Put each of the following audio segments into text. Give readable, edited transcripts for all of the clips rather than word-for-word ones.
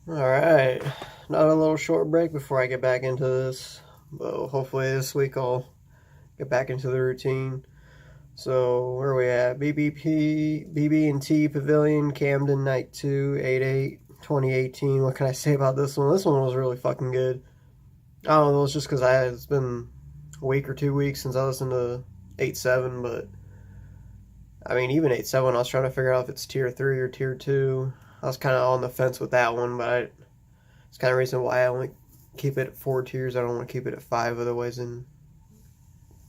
Alright, another little short break before I get back into this. But hopefully this week I'll get back into the routine. So, where are we at? BB&T Pavilion, Camden, Night 2, 8/8, 2018. What can I say about this one? This one was really fucking good. I don't know, it's just because it's been a week or 2 weeks since I listened to 8/7, but I mean, even 8/7, I was trying to figure out if it's tier 3 or tier 2. I was kind of on the fence with that one, but it's kind of reason why I only keep it at 4 tiers. I don't want to keep it at 5 otherwise, and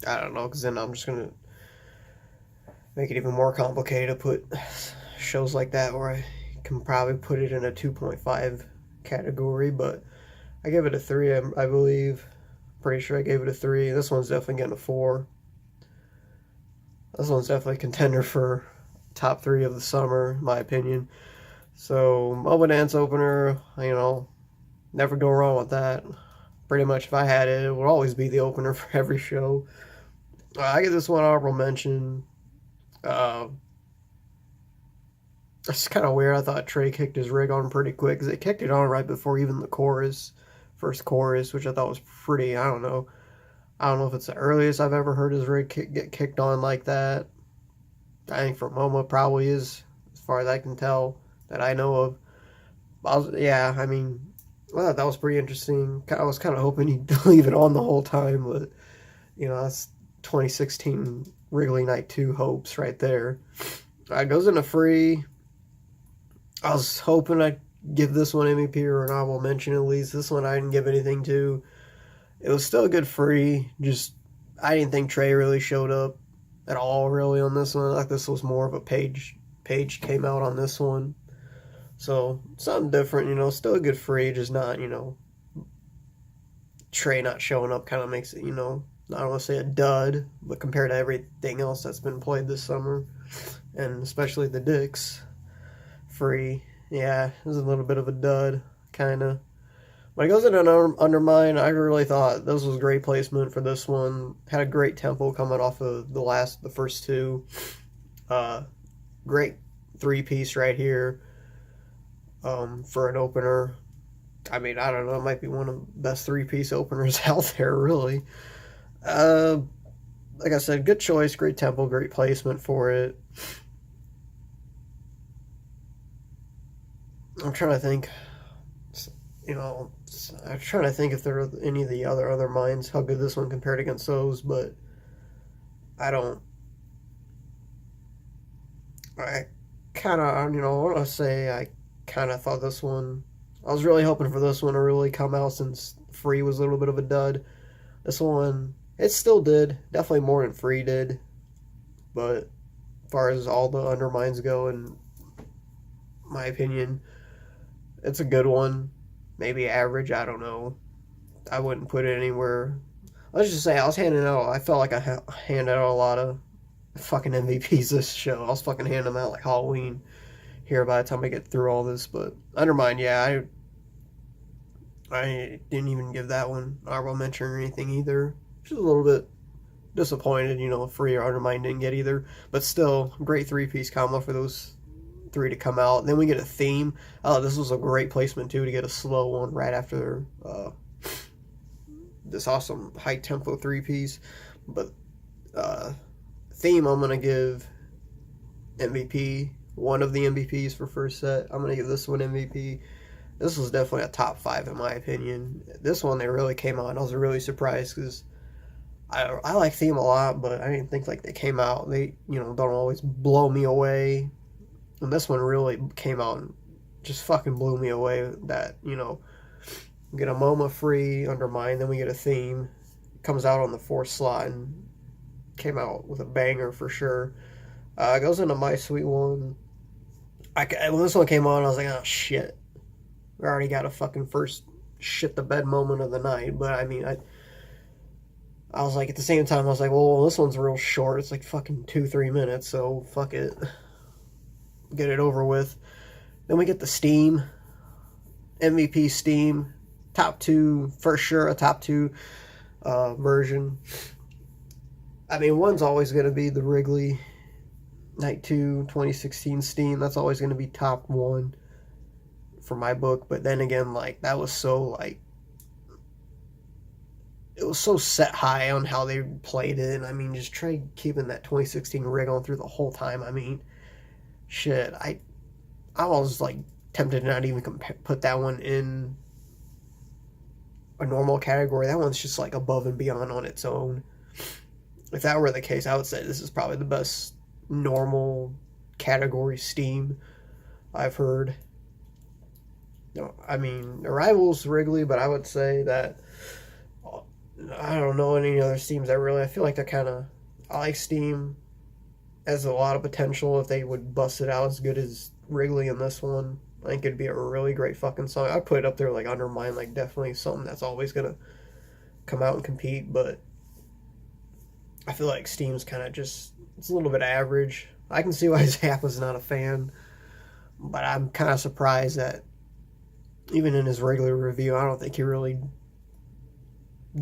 I don't know, because then I'm just gonna make it even more complicated to put shows like that where I can probably put it in a 2.5 category. But I gave it a 3, I believe. Pretty sure I gave it a 3. This one's definitely getting a 4. This one's definitely a contender for top 3 of the summer, in my opinion. So, Moma Dance opener, never go wrong with that. Pretty much, if I had it, it would always be the opener for every show. I give this one honorable mention. Uh, it's kind of weird. I thought Trey kicked his rig on pretty quick because it kicked it on right before even the first chorus, which I thought was pretty. I don't know. I don't know if it's the earliest I've ever heard his rig get kicked on like that. I think for Moma probably is, as far as I can tell, that I know of. Yeah, I mean, I thought that was pretty interesting. I was kind of hoping he'd leave it on the whole time, but that's 2016 Wrigley Night 2 hopes right there. It goes into free. I was hoping I'd give this one MVP or an honorable mention at least. This one I didn't give anything to. It was still a good free. Just I didn't think Trey really showed up at all really on this one. Like this was more of a page. Page came out on this one. So something different, still a good free, just not, Trey not showing up kind of makes it, I don't want to say a dud, but compared to everything else that's been played this summer, and especially the Dicks free, yeah, it was a little bit of a dud, kind of. When it goes into an undermine, I really thought this was great placement for this one. Had a great tempo coming off of the first two. Great 3-piece right here for an opener. I mean, I don't know. It might be one of the best 3-piece openers out there, really. Uh, like I said, good choice, great tempo, great placement for it. I'm trying to think, I'm trying to think if there are any of the other minds, how good this one compared against those, but I don't. I kind of, I want to say I kind of thought this one. I was really hoping for this one to really come out since Free was a little bit of a dud. This one, it still did. Definitely more than Free did. But as far as all the undermines go, in my opinion, it's a good one. Maybe average, I don't know. I wouldn't put it anywhere. Let's just say I felt like I handed out a lot of fucking MVPs this show. I was fucking handing them out like Halloween here by the time I get through all this. But Undermine, yeah, I didn't even give that one honorable mention or anything either. Just a little bit disappointed, Free or Undermine didn't get either. But still, great 3-piece combo for those 3 to come out. And then we get a theme. Oh, this was a great placement too to get a slow one right after this awesome high tempo 3-piece. But theme, I'm gonna give MVP. One of the MVPs for first set. I'm gonna give this one MVP. This was definitely a top 5 in my opinion. This one they really came out, and I was really surprised because I like theme a lot, but I didn't think like they came out. They don't always blow me away, and this one really came out and just fucking blew me away. That we get a Moma free Undermine, then we get a theme. It comes out on the 4th slot and came out with a banger for sure. It goes into My Sweet One. When this one came on, I was like, oh shit, we already got a fucking first shit the bed moment of the night. But I mean, I was like, at the same time, I was like, well, this one's real short. It's like fucking 2-3 minutes, so fuck it, get it over with. Then we get the Steam MVP Steam top 2 for sure, a top 2 version. I mean, one's always going to be the Wrigley Night 2 2016 Steam. That's always going to be top 1 for my book. But then again, like, that was so, like, it was so set high on how they played it. And I mean, just try keeping that 2016 rig on through the whole time. I mean, shit, I was like tempted to not even put that one in a normal category. That one's just like above and beyond on its own. If that were the case, I would say this is probably the best normal category Steam I've heard. No, I mean, Arrival's Wrigley, but I would say that I don't know any other Steams that really. I feel like they're kind of. I like Steam has a lot of potential if they would bust it out as good as Wrigley in this one. I think it'd be a really great fucking song. I'd put it up there like Undermine, like definitely something that's always gonna come out and compete, but I feel like Steam's kind of just, it's a little bit average. I can see why Zappa's not a fan, but I'm kind of surprised that even in his regular review, I don't think he really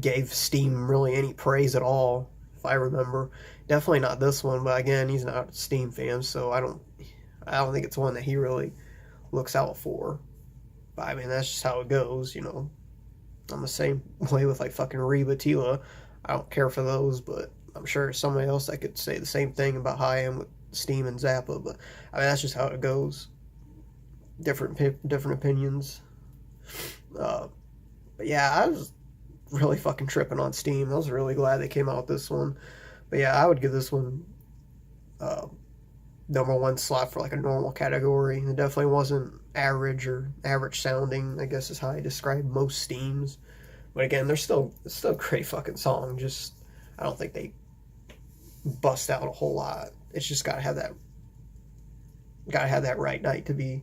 gave Steam really any praise at all, if I remember. Definitely not this one, but again, he's not a Steam fan, so I don't think it's one that he really looks out for. But I mean, that's just how it goes, you know. I'm the same way with like fucking Reba Tila. I don't care for those, but I'm sure there's somebody else that could say the same thing about how I am with Steam and Zappa. But I mean, that's just how it goes. Different opinions. But yeah, I was really fucking tripping on Steam. I was really glad they came out with this one. But yeah, I would give this one number one slot for like a normal category. It definitely wasn't average or average sounding, I guess is how I describe most Steams. But again, it's still a great fucking song. Just I don't think they bust out a whole lot. It's just gotta have that right night to be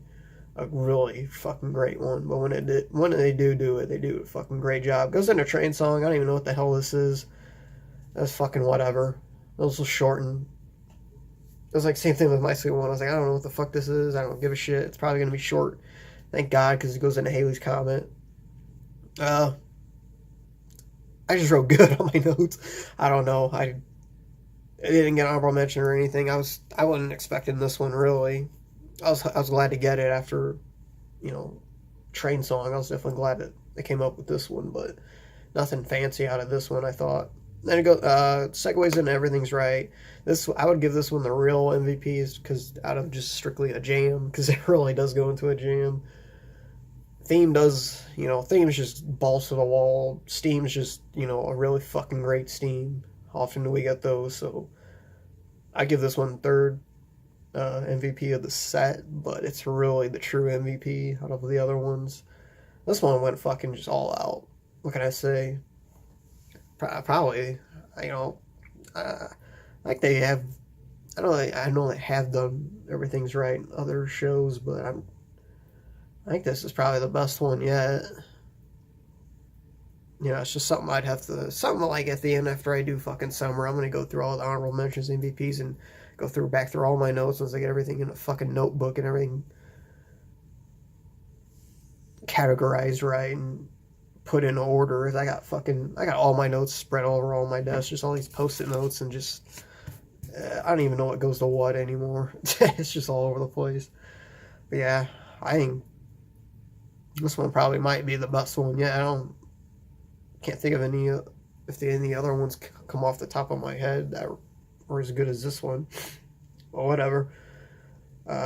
a really fucking great one. But when they do it, they do a fucking great job. Goes into Train Song. I don't even know what the hell this is. That's fucking whatever. Those will shorten. It was like same thing with My Sweet One. I was like, I don't know what the fuck this is. I don't give a shit. It's probably gonna be short. Thank God, because it goes into Haley's comment. I just wrote good on my notes. I don't know. I didn't get an honorable mention or anything. I wasn't expecting this one really. I was glad to get it after, you know, Train Song. I was definitely glad that they came up with this one, but nothing fancy out of this one, I thought. Then it goes segues into Everything's Right. I would give this one the real MVPs because out of just strictly a jam, because it really does go into a jam. Theme's just balls to the wall. Steam's just, you know, a really fucking great Steam. How often do we get those? So I give this one third MVP of the set, but it's really the true MVP out of the other ones. This one went fucking just all out. What can I say? Probably, you know, like they have. I know they have done Everything's Right in other shows, but I think this is probably the best one yet. You know, it's just something something like at the end after I do fucking Summer, I'm gonna go through all the honorable mentions, MVPs, and go back through all my notes once I get everything in a fucking notebook and everything categorized right and put in order. I got all my notes spread over all my desk, just all these post-it notes, and just I don't even know what goes to what anymore. It's just all over the place. But yeah, I think this one probably might be the best one. Yeah, can't think of any other ones come off the top of my head that were as good as this one. Well, whatever.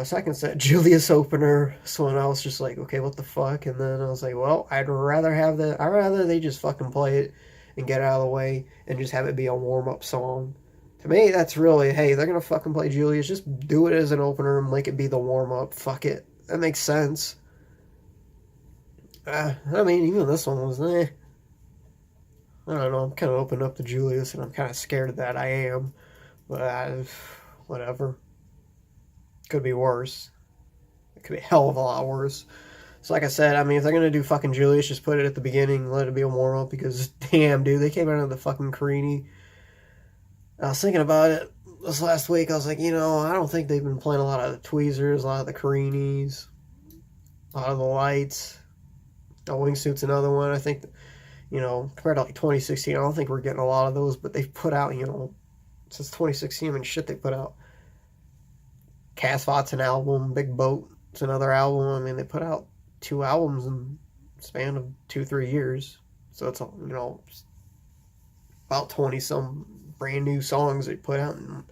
Second set, Julius opener. So I was just like, okay, what the fuck? And then I was like, well, I'd rather they just fucking play it and get it out of the way and just have it be a warm-up song. To me, that's really, hey, they're gonna fucking play Julius, just do it as an opener and make it be the warm-up. Fuck it. That makes sense. I mean, even this one was, I don't know, I'm kind of open up to Julius, and I'm kind of scared of that. I am. But whatever. Could be worse. It could be a hell of a lot worse. So like I said, I mean, if they're going to do fucking Julius, just put it at the beginning, let it be a warm-up, because damn, dude, they came out of the fucking Carini. I was thinking about it this last week. I was like, you know, I don't think they've been playing a lot of the Tweezers, a lot of the Carinis, a lot of the Lights. The Wingsuit's another one. I think, you know, compared to like 2016, I don't think we're getting a lot of those, but they've put out, you know, since 2016, I mean, shit, they put out Cass Fott's an album, Big Boat's another album. I mean, they put out 2 albums in the span of 2-3 years. So it's, you know, about 20 some brand new songs they put out in the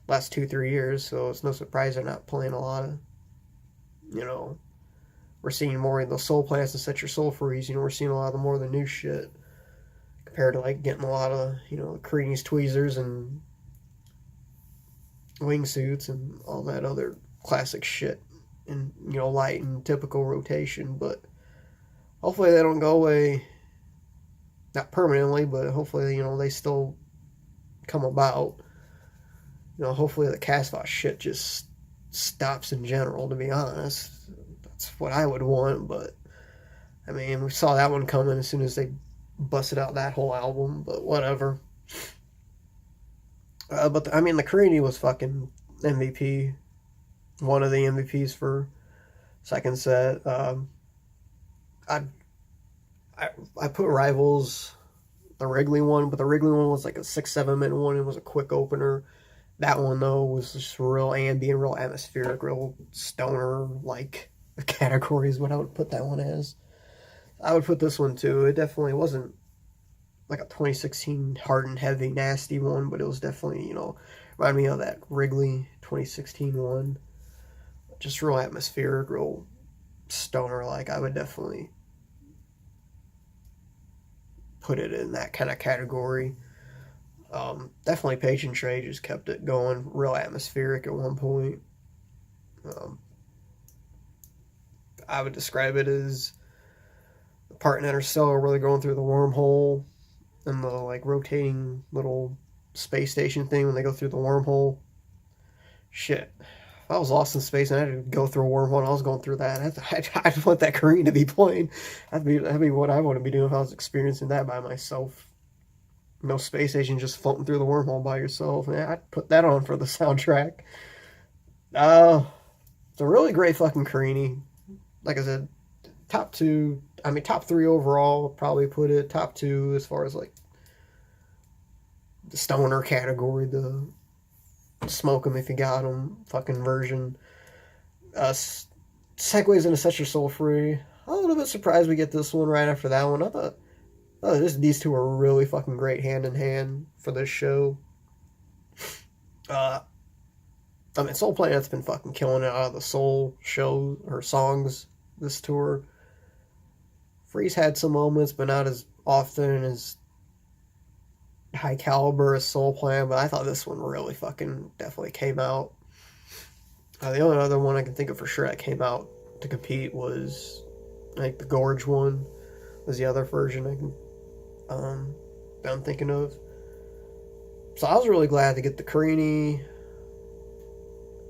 last 2-3 years. So it's no surprise they're not playing a lot of, you know, we're seeing more of the Soul Plants and Set Your Soul Freeze. You know, we're seeing a lot of the more of the new shit compared to like getting a lot of, you know, Carini's Tweezers and Wingsuits and all that other classic shit in, you know, light and typical rotation. But hopefully they don't go away, not permanently, but hopefully, you know, they still come about. You know, hopefully the Casbah shit just stops in general, to be honest. That's what I would want, but I mean, we saw that one coming as soon as they busted out that whole album, but whatever. But I mean, the Carini was fucking MVP, one of the MVPs for second set. I put Rivals, the Wrigley one, but the Wrigley one was like a 6-7 minute one. It was a quick opener. That one though was just real ambient, real atmospheric, real stoner like category is what I would put that one as. I would put this one too. It definitely wasn't like a 2016 hard and heavy nasty one, but it was definitely, you know, reminded me of that Wrigley 2016 one. Just real atmospheric, real stoner like. I would definitely put it in that kind of category. Definitely Page and Trey just kept it going, real atmospheric at one point. I would describe it as the part in Interstellar where they're going through the wormhole and the like rotating little space station thing when they go through the wormhole. Shit. If I was lost in space and I had to go through a wormhole and I was going through that, I'd want that Carini to be playing. That'd be what I want to be doing if I was experiencing that by myself. No space station, just floating through the wormhole by yourself. Man, I'd put that on for the soundtrack. It's a really great fucking Carini. Like I said, top 3 overall, probably put it. Top 2 as far as like the stoner category, the smoke 'em if you got 'em fucking version. Segues into Set Your Soul Free. I'm a little bit surprised we get this one right after that one. I thought these two are really fucking great hand in hand for this show. I mean, Soul Planet's been fucking killing it out of the Soul show or songs this tour. Freeze had some moments, but not as often as high caliber as Soul Planet. But I thought this one really fucking definitely came out. The only other one I can think of for sure that came out to compete was like the Gorge one. Was the other version that I'm thinking of. So I was really glad to get the Carini.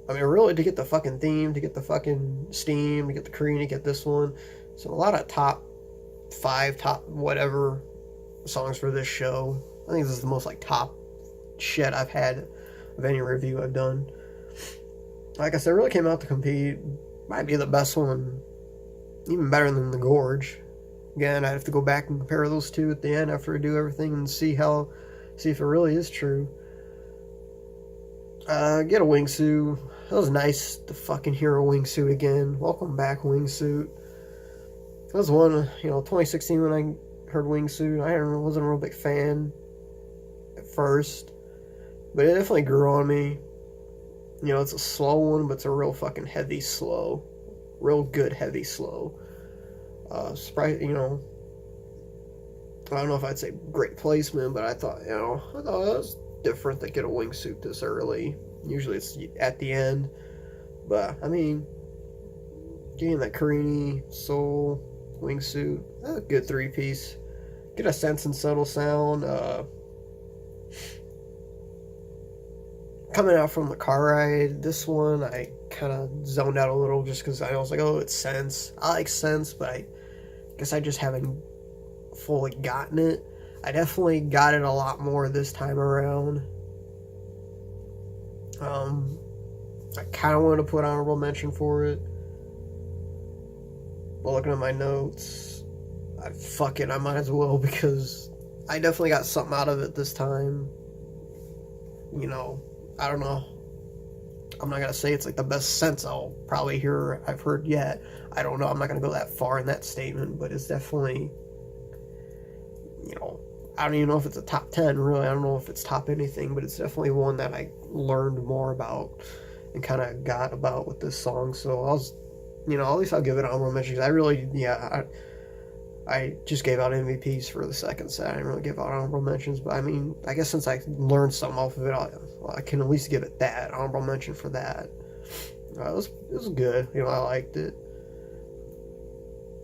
I mean, really to get the fucking theme, to get the fucking Steam, to get the Carini, get this one. So a lot of top 5, top whatever songs for this show. I think this is the most like top shit I've had of any review I've done. Like I said, it really came out to compete. Might be the best one. Even better than the Gorge. Again, I'd have to go back and compare those two at the end after I do everything and see if it really is true. Get a wingsuit. It was nice to fucking hear a wingsuit again. Welcome back, wingsuit. That was one, 2016 when I heard wingsuit. I wasn't a real big fan at first, but it definitely grew on me. It's a slow one, but it's a real fucking heavy slow. Real good heavy slow. Surprise, I don't know if I'd say great placement, but I thought it was different to get a wingsuit this early. Usually it's at the end, but I mean, getting that Carini, Soul, wingsuit, a good 3-piece. Get a Sense and Subtle sound. Coming out from the car ride, this one I kind of zoned out a little just because I was like, oh, it's Sense. I like Sense, but I guess I just haven't fully gotten it. I definitely got it a lot more this time around. I kind of wanted to put honorable mention for it, but looking at my notes, I might as well, because I definitely got something out of it this time. I don't know. I'm not gonna say it's like the best sense I've heard yet. I don't know. I'm not gonna go that far in that statement, but it's definitely, you know, I don't even know if it's a top 10. Really, I don't know if it's top anything, but it's definitely one that I learned more about and kind of got about with this song. So I was, at least I'll give it honorable mentions. I just gave out MVPs for the second set. I didn't really give out honorable mentions, but I mean, I guess since I learned something off of it, I can at least give it that honorable mention for that. It was good. I liked it.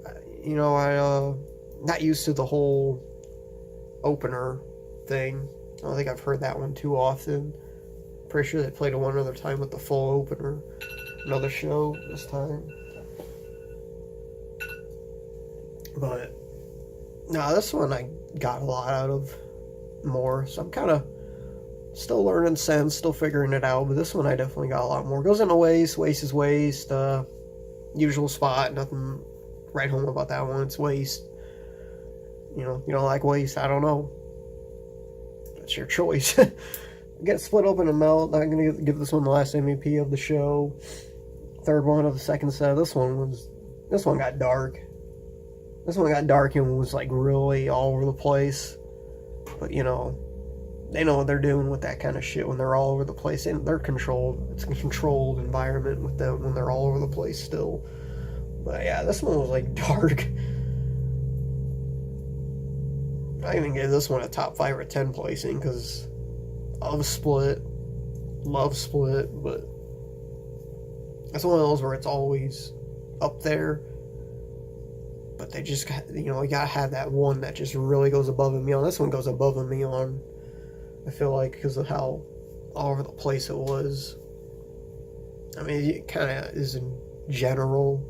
I not used to the whole opener thing. I don't think I've heard that one too often. Pretty sure they played it one other time with the full opener. Another show this time. But no, this one I got a lot out of more. So I'm kind of still learning sense, still figuring it out. But this one I definitely got a lot more. Goes into waste. Waste is waste. Usual spot. Nothing right home about that one. It's waste. You don't like waste. I don't know. That's your choice. Get split open and melt. Not gonna give this one the last MVP of the show. Third one of the second set. This one got dark. This one got dark and was like really all over the place. But they know what they're doing with that kind of shit when they're all over the place. And they're controlled. It's a controlled environment with them when they're all over the place still. But yeah, this one was like dark. I even gave this one a top 5 or 10 placing because of Split. Love Split, but it's one of those where it's always up there. But they just got, you gotta have that one that just really goes above and beyond. This one goes above and beyond, I feel like, because of how all over the place it was. I mean, it kind of is in general.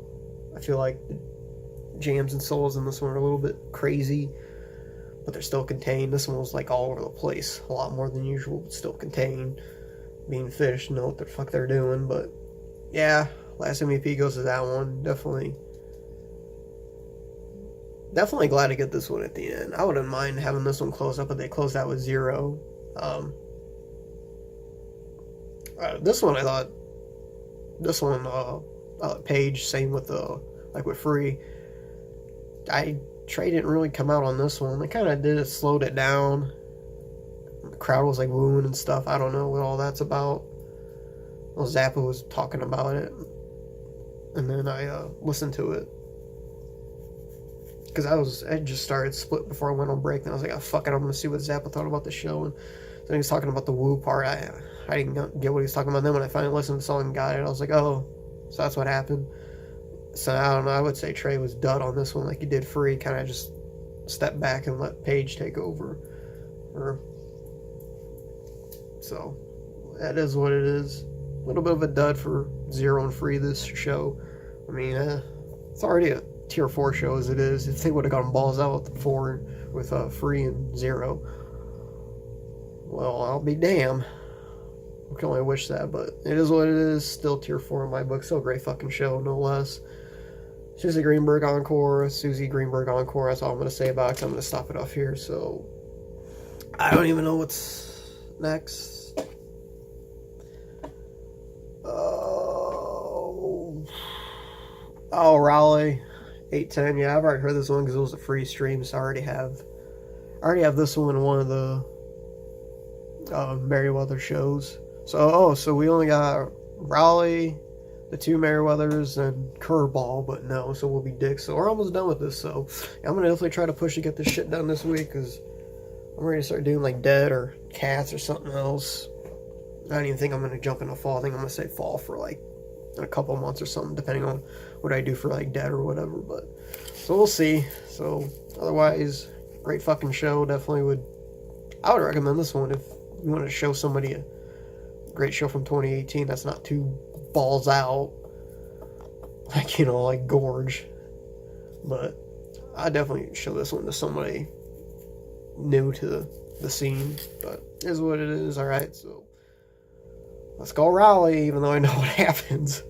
I feel like the jams and solos in this one are a little bit crazy, but they're still contained. This one was like all over the place, a lot more than usual, but still contained. Being Phish, know what the fuck they're doing, but yeah, last MVP goes to that one. Definitely glad to get this one at the end. I wouldn't mind having this one close up, but they closed out with 0. This one, I thought, Page, same with with Free. Trey didn't really come out on this one. They kind of did it, slowed it down. The crowd was like wooing and stuff. I don't know what all that's about. Well, Zappa was talking about it, and then I listened to it because I just started Split before I went on break, and I was like, oh, fuck it, I'm gonna see what Zappa thought about the show. And then he was talking about the woo part. I didn't get what he was talking about. Then when I finally listened to the song and got it, I was like, oh, so that's what happened. So I don't know. I would say Trey was dud on this one, like he did Free. Kind of just stepped back and let Page take over. So that is what it is. A little bit of a dud for 0 and Free this show. I mean, it's already a tier 4 show as it is. If they would have gone balls out with 4 with Free and 0, well, I'll be damned. I can only wish that, but it is what it is. Still tier 4 in my book. Still a great fucking show, no less. Susie Greenberg encore. That's all I'm going to say about it, because I'm going to stop it off here. So I don't even know what's next. Raleigh 810. Yeah, I've already heard this one because it was a free stream, so I already have this one in one of the Merriweather shows. So we only got Raleigh, the 2 Merriweathers, and Curveball, but no, so we'll be dicks. So we're almost done with this, so I'm going to definitely try to push to get this shit done this week, because I'm ready to start doing like Dead or Cats or something else. I don't even think I'm going to jump into fall. I think I'm going to say fall for like in a couple months or something, depending on what I do for like Dead or whatever, but so we'll see. So otherwise, great fucking show. I would recommend this one if you want to show somebody a great show from 2018 that's not too balls out, like Gorge. But I definitely show this one to somebody new to the scene, but it is what it is. All right, so let's go Raleigh, even though I know what happens.